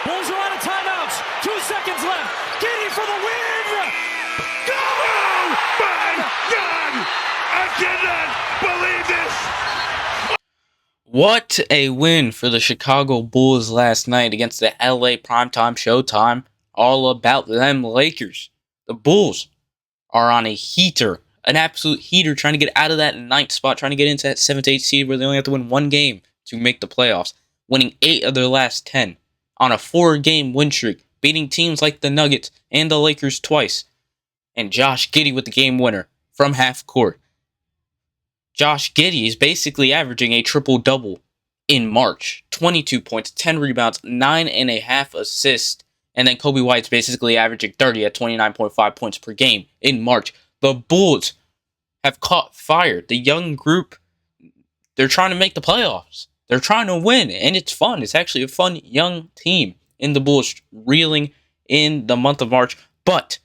Bulls are out of timeouts. 2 seconds left. Giddy for the win. Go! Oh my God! I cannot believe this. What a win for the Chicago Bulls last night against the LA Primetime Showtime. All about them Lakers. The Bulls are on a heater, an absolute heater, trying to get out of that 9th spot, trying to get into that 7th to 8th seed where they only have to win one game to make the playoffs, winning 8 of their last 10 on a 4-game win streak, beating teams like the Nuggets and the Lakers twice. And Josh Giddey with the game winner from half court. Josh Giddey is basically averaging a triple-double in March. 22 points, 10 rebounds, 9.5 assists. And then Kobe White's basically averaging 30 at 29.5 points per game in March. The Bulls have caught fire. The young group, they're trying to make the playoffs. They're trying to win, and it's fun. It's actually a fun young team in the Bulls reeling in the month of March. But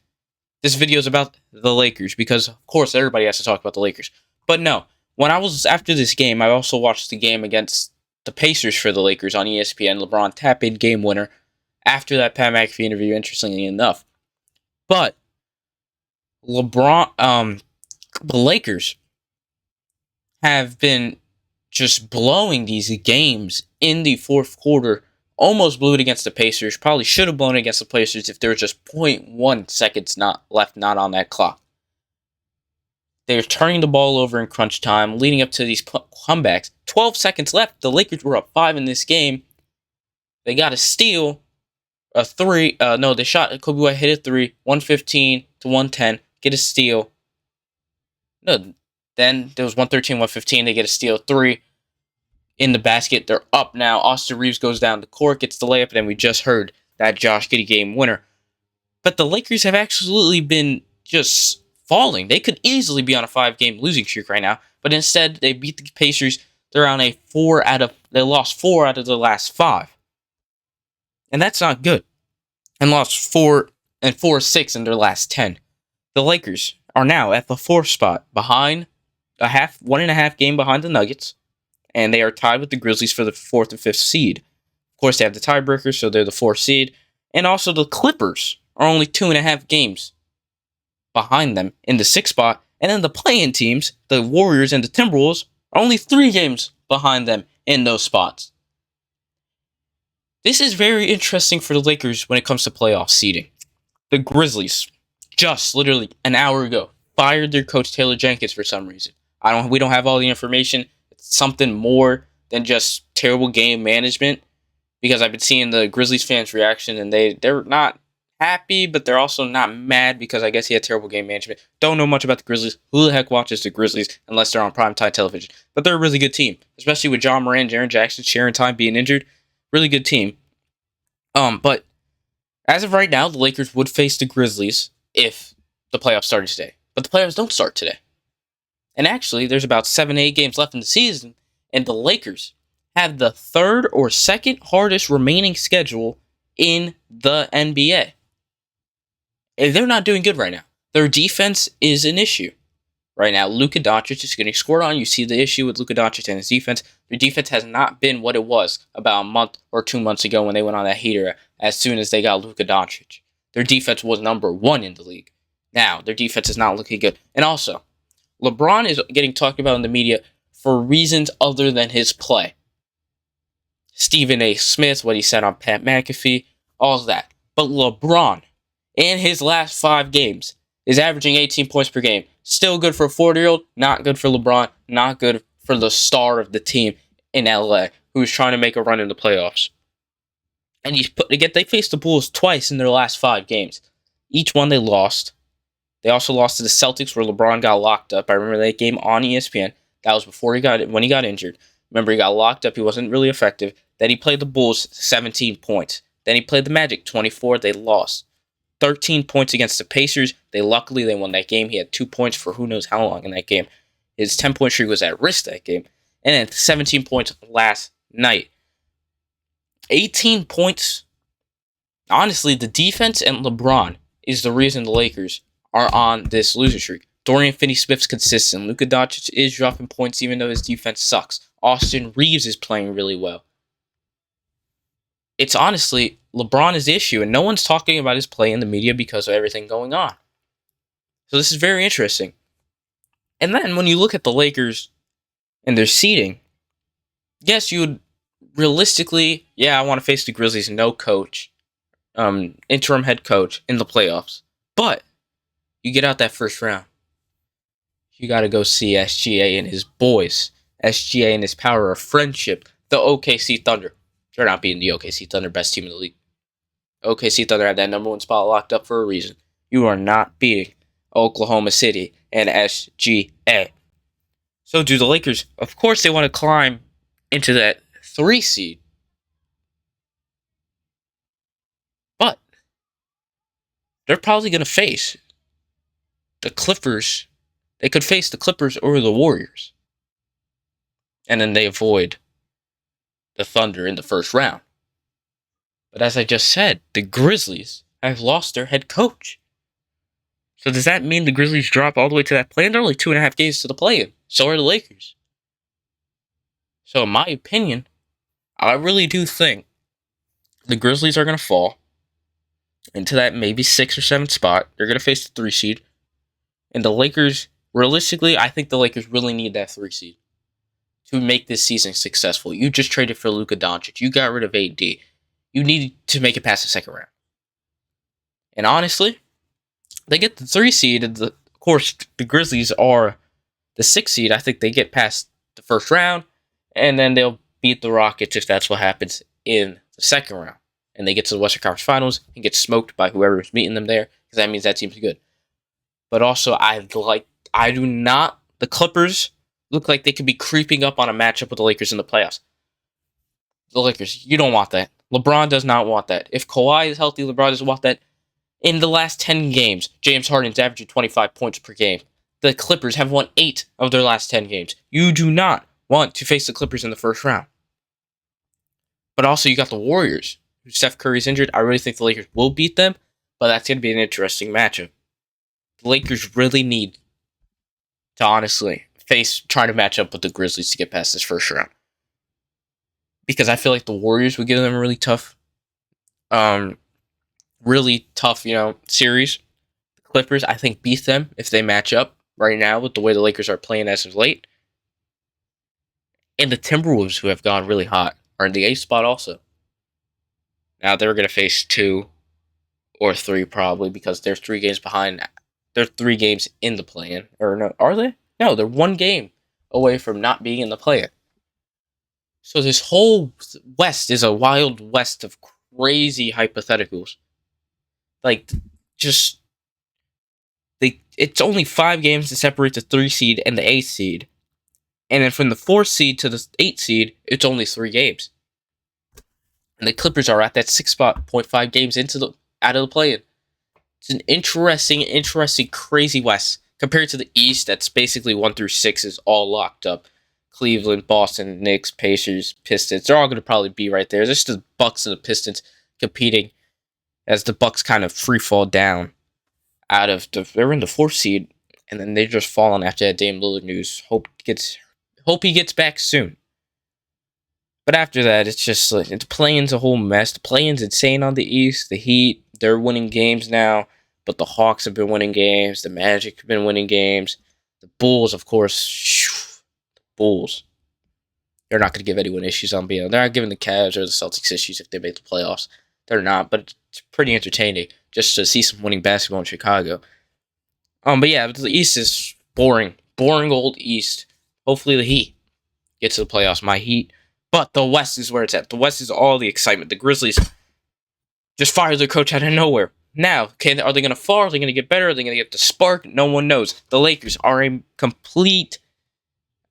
this video is about the Lakers because, of course, everybody has to talk about the Lakers. But no, when I was after this game, I also watched the game against the Pacers for the Lakers on ESPN. LeBron tap-in game winner after that Pat McAfee interview, interestingly enough. But the Lakers have been just blowing these games in the fourth quarter. Almost blew it against the Pacers. Probably should have blown it against the Pacers if there was just 0.1 seconds left on that clock. They're turning the ball over in crunch time, leading up to these comebacks. 12 seconds left. The Lakers were up 5 in this game. They got a steal. A 3. They shot. Kobe White hit a 3. 115 to 110. Get a steal. No, then there was 113, 115. They get a steal. 3 in the basket. They're up now. Austin Reeves goes down the court, gets the layup, and then we just heard that Josh Giddey game winner. But the Lakers have absolutely been just falling. They could easily be on a 5-game losing streak right now, but instead they beat the Pacers. They're on a they lost 4 out of the last 5. And that's not good. And lost 4-6 in their last 10. The Lakers are now at the 4th spot, behind 1.5 game behind the Nuggets, and they are tied with the Grizzlies for the 4th and 5th seed. Of course, they have the tiebreaker, so they're the 4th seed. And also the Clippers are only 2.5 games behind them in the 6th spot. And then the play-in teams, the Warriors and the Timberwolves, are only 3 games behind them in those spots. This is very interesting for the Lakers when it comes to playoff seeding. The Grizzlies, just literally an hour ago, fired their coach Taylor Jenkins for some reason. We don't have all the information. It's something more than just terrible game management, because I've been seeing the Grizzlies fans' reaction, and they're not happy, but they're also not mad because I guess he had terrible game management. Don't know much about the Grizzlies. Who the heck watches the Grizzlies unless they're on primetime television? But they're a really good team, especially with John Moran, Jaren Jackson sharing time, being injured. Really good team. But as of right now, the Lakers would face the Grizzlies if the playoffs started today. But the playoffs don't start today. And actually, there's about 7-8 games left in the season, and the Lakers have the 3rd or 2nd hardest remaining schedule in the NBA. And they're not doing good right now. Their defense is an issue right now. Luka Doncic is getting scored on. You see the issue with Luka Doncic and his defense. Their defense has not been what it was about a month or 2 months ago when they went on that heater as soon as they got Luka Doncic. Their defense was number 1 in the league. Now, their defense is not looking good. And also, LeBron is getting talked about in the media for reasons other than his play. Stephen A. Smith, what he said on Pat McAfee, all of that. But LeBron, in his last 5 games, is averaging 18 points per game. Still good for a 40-year-old, not good for LeBron, not good for the star of the team in LA, who's trying to make a run in the playoffs. And they faced the Bulls twice in their last 5 games. Each one they lost. They also lost to the Celtics where LeBron got locked up. I remember that game on ESPN. That was when he got injured. Remember, he got locked up. He wasn't really effective. Then he played the Bulls, 17 points. Then he played the Magic, 24. They lost. 13 points against the Pacers. They won that game. He had 2 points for who knows how long in that game. His 10-point streak was at risk that game. And then 17 points last night. 18 points. Honestly, the defense and LeBron is the reason the Lakers are on this loser streak. Dorian Finney-Smith's consistent. Luka Doncic is dropping points even though his defense sucks. Austin Reeves is playing really well. it's honestly LeBron is the issue, and no one's talking about his play in the media because of everything going on. So this is very interesting. And then when you look at the Lakers and their seeding, yes, you would realistically, I want to face the Grizzlies, no coach, interim head coach in the playoffs. But you get out that first round, you got to go see SGA and his boys, SGA and his power of friendship, the OKC Thunder. They're not being the OKC Thunder, best team in the league. OKC Thunder had that number one spot locked up for a reason. You are not beating Oklahoma City and SGA. So do the Lakers. Of course, they want to climb into that 3 seed. But they're probably going to face the Clippers. They could face the Clippers or the Warriors. And then they avoid the Thunder in the first round. But as I just said, the Grizzlies have lost their head coach. So does that mean the Grizzlies drop all the way to that play-in? They're only 2.5 games to the play-in. So are the Lakers. So in my opinion, I really do think the Grizzlies are going to fall into that maybe 6th or 7th spot. They're going to face the 3 seed. And the Lakers, realistically, I think the Lakers really need that 3 seed to make this season successful. You just traded for Luka Doncic. You got rid of AD. You need to make it past the second round. And honestly, they get the 3 seed. And of course, the Grizzlies are the 6th seed. I think they get past the first round. And then they'll beat the Rockets if that's what happens in the second round. And they get to the Western Conference Finals and get smoked by whoever is meeting them there. Because that means that team's good. But also, the Clippers look like they could be creeping up on a matchup with the Lakers in the playoffs. The Lakers, you don't want that. LeBron does not want that. If Kawhi is healthy, LeBron doesn't want that. In the last 10 games, James Harden's averaging 25 points per game. The Clippers have won 8 of their last 10 games. You do not want to face the Clippers in the first round. But also, you got the Warriors. Steph Curry's injured. I really think the Lakers will beat them, but that's going to be an interesting matchup. The Lakers really need to honestly try to match up with the Grizzlies to get past this first round. Because I feel like the Warriors would give them a really tough, series. The Clippers, I think, beat them if they match up right now with the way the Lakers are playing as of late. And the Timberwolves, who have gone really hot, are in the 8th spot also. Now they're going to face 2 or 3 probably because they're 3 games behind. They're 3 games in the play-in. Or no, are they? No, they're 1 game away from not being in the play-in. So this whole West is a wild west of crazy hypotheticals. It's only 5 games to separate the 3 seed and the 8th seed. And then from the 4th seed to the 8th seed, it's only 3 games. And the Clippers are at that 6 spot, 0.5 games out of the play-in. It's an interesting, crazy West. Compared to the East, that's basically 1 through 6 is all locked up. Cleveland, Boston, Knicks, Pacers, Pistons, they're all going to probably be right there. There's just the Bucks and the Pistons competing as the Bucks kind of free fall down they're in the 4th seed, and then they're just falling after that Dame Lillard news. Hope he gets back soon. But after that, it's just the play-in's a whole mess. The play-in's insane on the East. The Heat, they're winning games now, but the Hawks have been winning games. The Magic have been winning games. The Bulls, of course, Bulls. They're not going to give anyone issues on being. They're not giving the Cavs or the Celtics issues if they make the playoffs. They're not, but it's pretty entertaining just to see some winning basketball in Chicago. But yeah, the East is boring old East. Hopefully the Heat get to the playoffs. My Heat. But the West is where it's at. The West is all the excitement. The Grizzlies just fired their coach out of nowhere. Now, are they going to fall? Are they going to get better? Are they going to get the spark? No one knows. The Lakers are a complete,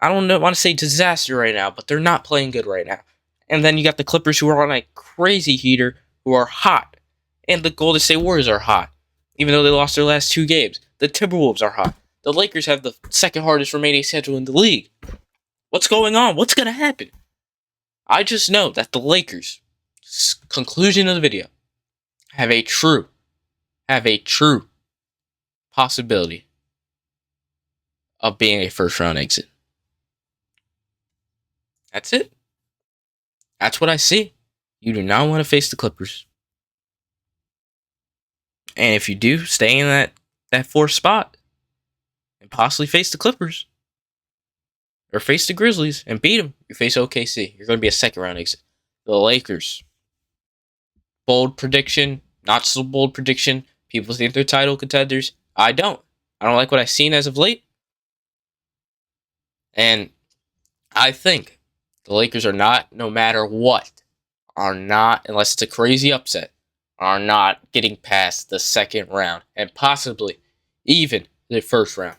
I don't want to say disaster right now, but they're not playing good right now. And then you got the Clippers who are on a crazy heater, who are hot. And the Golden State Warriors are hot, even though they lost their last 2 games. The Timberwolves are hot. The Lakers have the second hardest remaining schedule in the league. What's going on? What's going to happen? I just know that the Lakers, conclusion of the video, have a true possibility of being a first round exit. That's it. That's what I see. You do not want to face the Clippers. And if you do, stay in that fourth spot and possibly face the Clippers. Or face the Grizzlies and beat them. You face OKC. You're going to be a second round exit. The Lakers. Bold prediction. Not so bold prediction. People think they're title contenders. I don't. I don't like what I've seen as of late. And I think the Lakers are not, no matter what, are not, unless it's a crazy upset, are not getting past the second round and possibly even the first round.